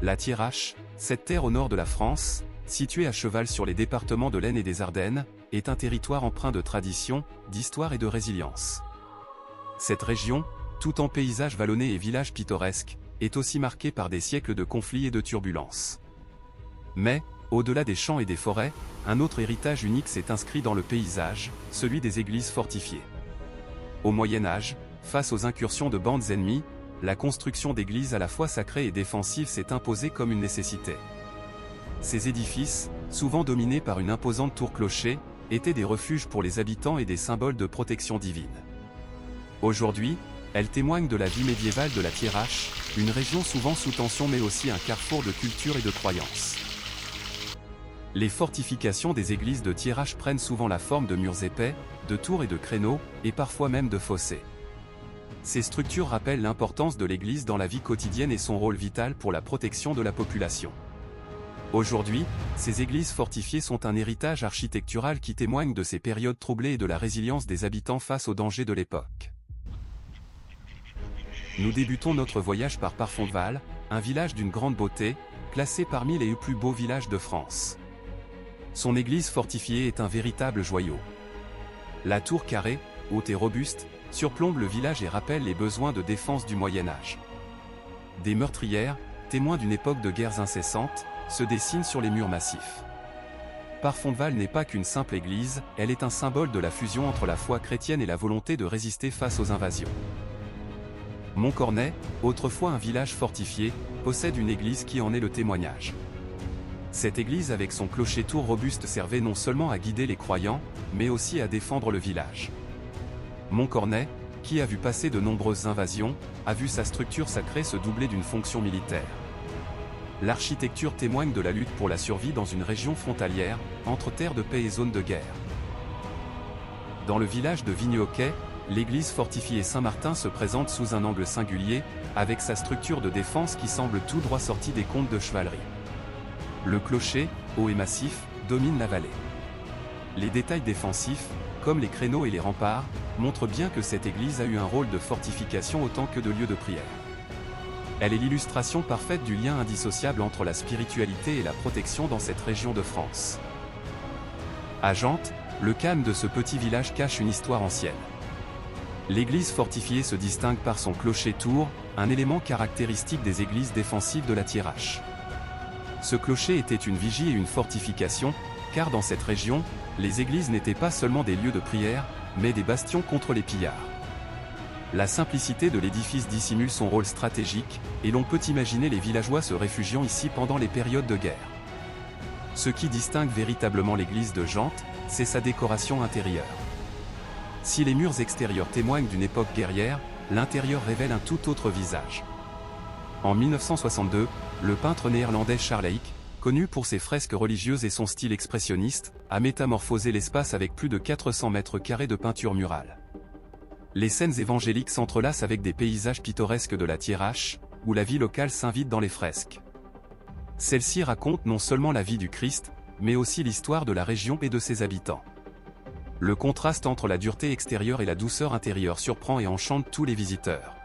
La Thiérache, cette terre au nord de la France, située à cheval sur les départements de l'Aisne et des Ardennes, est un territoire empreint de tradition, d'histoire et de résilience. Cette région, tout en paysages vallonnés et villages pittoresques, est aussi marquée par des siècles de conflits et de turbulences. Mais, au-delà des champs et des forêts, un autre héritage unique s'est inscrit dans le paysage, celui des églises fortifiées. Au Moyen Âge, face aux incursions de bandes ennemies, la construction d'églises à la fois sacrées et défensives s'est imposée comme une nécessité. Ces édifices, souvent dominés par une imposante tour-clocher, étaient des refuges pour les habitants et des symboles de protection divine. Aujourd'hui, elles témoignent de la vie médiévale de la Thiérache, une région souvent sous tension mais aussi un carrefour de culture et de croyances. Les fortifications des églises de Thiérache prennent souvent la forme de murs épais, de tours et de créneaux, et parfois même de fossés. Ces structures rappellent l'importance de l'église dans la vie quotidienne et son rôle vital pour la protection de la population. Aujourd'hui, ces églises fortifiées sont un héritage architectural qui témoigne de ces périodes troublées et de la résilience des habitants face aux dangers de l'époque. Nous débutons notre voyage par Parfonval, un village d'une grande beauté, classé parmi les plus beaux villages de France. Son église fortifiée est un véritable joyau. La tour carrée, haute et robuste, surplombe le village et rappelle les besoins de défense du Moyen Âge. Des meurtrières, témoins d'une époque de guerres incessantes, se dessinent sur les murs massifs. Parfonval n'est pas qu'une simple église, elle est un symbole de la fusion entre la foi chrétienne et la volonté de résister face aux invasions. Montcornet, autrefois un village fortifié, possède une église qui en est le témoignage. Cette église avec son clocher-tour robuste servait non seulement à guider les croyants, mais aussi à défendre le village. Montcornet, qui a vu passer de nombreuses invasions, a vu sa structure sacrée se doubler d'une fonction militaire. L'architecture témoigne de la lutte pour la survie dans une région frontalière, entre terre de paix et zone de guerre. Dans le village de Vignes-Hoquet, l'église fortifiée Saint-Martin se présente sous un angle singulier, avec sa structure de défense qui semble tout droit sortie des contes de chevalerie. Le clocher, haut et massif, domine la vallée. Les détails défensifs, comme les créneaux et les remparts, montrent bien que cette église a eu un rôle de fortification autant que de lieu de prière. Elle est l'illustration parfaite du lien indissociable entre la spiritualité et la protection dans cette région de France. À Jantes, le calme de ce petit village cache une histoire ancienne. L'église fortifiée se distingue par son clocher-tour, un élément caractéristique des églises défensives de la Thiérache. Ce clocher était une vigie et une fortification, car dans cette région, les églises n'étaient pas seulement des lieux de prière, mais des bastions contre les pillards. La simplicité de l'édifice dissimule son rôle stratégique, et l'on peut imaginer les villageois se réfugiant ici pendant les périodes de guerre. Ce qui distingue véritablement l'église de Jantes, c'est sa décoration intérieure. Si les murs extérieurs témoignent d'une époque guerrière, l'intérieur révèle un tout autre visage. En 1962, le peintre néerlandais Charles Eyck, connu pour ses fresques religieuses et son style expressionniste, a métamorphosé l'espace avec plus de 400 mètres carrés de peinture murale. Les scènes évangéliques s'entrelacent avec des paysages pittoresques de la Thiérache, où la vie locale s'invite dans les fresques. Celles-ci racontent non seulement la vie du Christ, mais aussi l'histoire de la région et de ses habitants. Le contraste entre la dureté extérieure et la douceur intérieure surprend et enchante tous les visiteurs.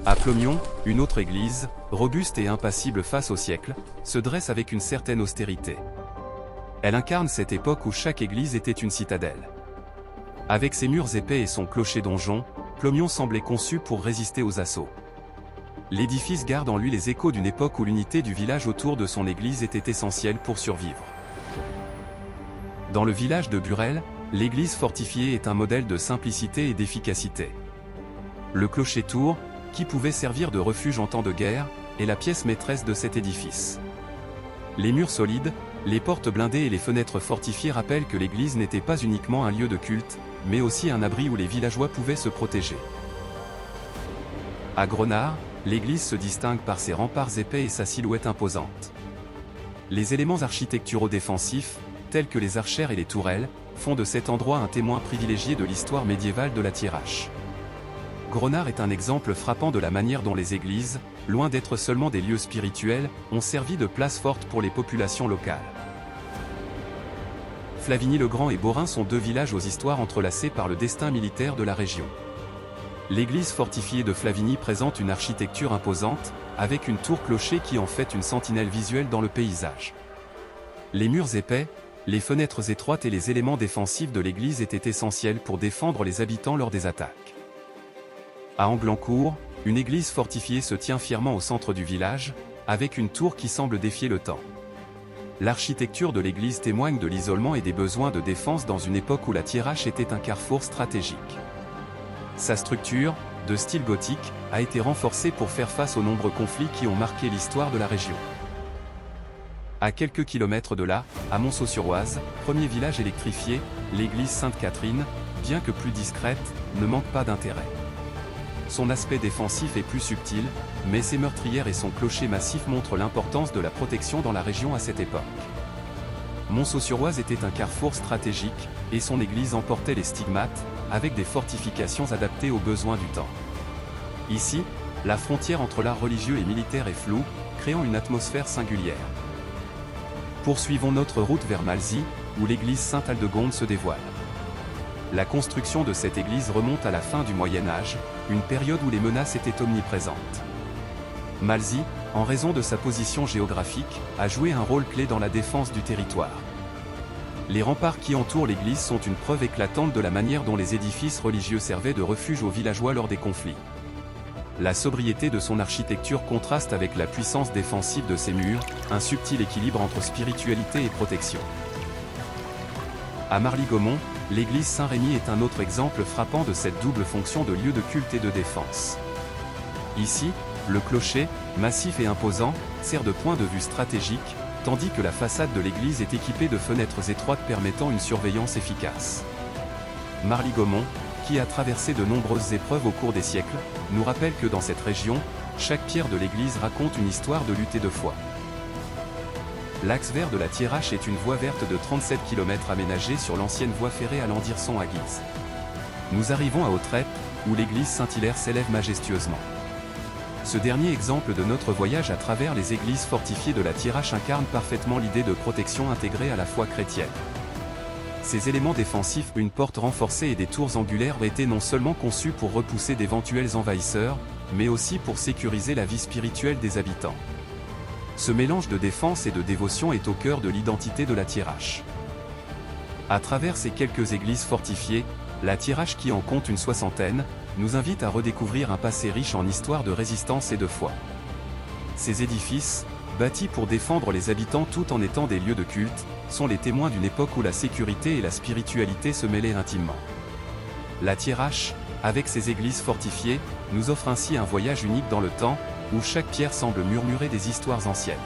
À Plomion, une autre église, robuste et impassible face au siècle, se dresse avec une certaine austérité. Elle incarne cette époque où chaque église était une citadelle. Avec ses murs épais et son clocher-donjon, Plomion semblait conçu pour résister aux assauts. L'édifice garde en lui les échos d'une époque où l'unité du village autour de son église était essentielle pour survivre. Dans le village de Burel, l'église fortifiée est un modèle de simplicité et d'efficacité. Le clocher-tour, qui pouvait servir de refuge en temps de guerre, est la pièce maîtresse de cet édifice. Les murs solides, les portes blindées et les fenêtres fortifiées rappellent que l'église n'était pas uniquement un lieu de culte, mais aussi un abri où les villageois pouvaient se protéger. À Grenard, l'église se distingue par ses remparts épais et sa silhouette imposante. Les éléments architecturaux défensifs, tels que les archères et les tourelles, font de cet endroit un témoin privilégié de l'histoire médiévale de la Thiérache. Grenard est un exemple frappant de la manière dont les églises, loin d'être seulement des lieux spirituels, ont servi de place forte pour les populations locales. Flavigny-le-Grand et Beaurain sont deux villages aux histoires entrelacées par le destin militaire de la région. L'église fortifiée de Flavigny présente une architecture imposante, avec une tour-clocher qui en fait une sentinelle visuelle dans le paysage. Les murs épais, les fenêtres étroites et les éléments défensifs de l'église étaient essentiels pour défendre les habitants lors des attaques. À Anglancourt, une église fortifiée se tient fièrement au centre du village, avec une tour qui semble défier le temps. L'architecture de l'église témoigne de l'isolement et des besoins de défense dans une époque où la Thiérache était un carrefour stratégique. Sa structure, de style gothique, a été renforcée pour faire face aux nombreux conflits qui ont marqué l'histoire de la région. À quelques kilomètres de là, à Monceau-sur-Oise, premier village électrifié, l'église Sainte-Catherine, bien que plus discrète, ne manque pas d'intérêt. Son aspect défensif est plus subtil, mais ses meurtrières et son clocher massif montrent l'importance de la protection dans la région à cette époque. Monceau-sur-Oise était un carrefour stratégique, et son église emportait les stigmates, avec des fortifications adaptées aux besoins du temps. Ici, la frontière entre l'art religieux et militaire est floue, créant une atmosphère singulière. Poursuivons notre route vers Malzy, où l'église Sainte-Aldegonde se dévoile. La construction de cette église remonte à la fin du Moyen Âge, une période où les menaces étaient omniprésentes. Malzy, en raison de sa position géographique, a joué un rôle clé dans la défense du territoire. Les remparts qui entourent l'église sont une preuve éclatante de la manière dont les édifices religieux servaient de refuge aux villageois lors des conflits. La sobriété de son architecture contraste avec la puissance défensive de ses murs, un subtil équilibre entre spiritualité et protection. À Marly-Gaumont, l'église Saint-Rémy est un autre exemple frappant de cette double fonction de lieu de culte et de défense. Ici, le clocher, massif et imposant, sert de point de vue stratégique, tandis que la façade de l'église est équipée de fenêtres étroites permettant une surveillance efficace. Marly-Gaumont, qui a traversé de nombreuses épreuves au cours des siècles, nous rappelle que dans cette région, chaque pierre de l'église raconte une histoire de lutte et de foi. L'axe vert de la Thiérache est une voie verte de 37 km aménagée sur l'ancienne voie ferrée à Landirson à Guise. Nous arrivons à Hautrep, où l'église Saint-Hilaire s'élève majestueusement. Ce dernier exemple de notre voyage à travers les églises fortifiées de la Thiérache incarne parfaitement l'idée de protection intégrée à la foi chrétienne. Ces éléments défensifs, une porte renforcée et des tours angulaires étaient non seulement conçus pour repousser d'éventuels envahisseurs, mais aussi pour sécuriser la vie spirituelle des habitants. Ce mélange de défense et de dévotion est au cœur de l'identité de la Thiérache. À travers ces quelques églises fortifiées, la Thiérache qui en compte une soixantaine, nous invite à redécouvrir un passé riche en histoire de résistance et de foi. Ces édifices, bâtis pour défendre les habitants tout en étant des lieux de culte, sont les témoins d'une époque où la sécurité et la spiritualité se mêlaient intimement. La Thiérache, avec ses églises fortifiées, nous offre ainsi un voyage unique dans le temps, où chaque pierre semble murmurer des histoires anciennes.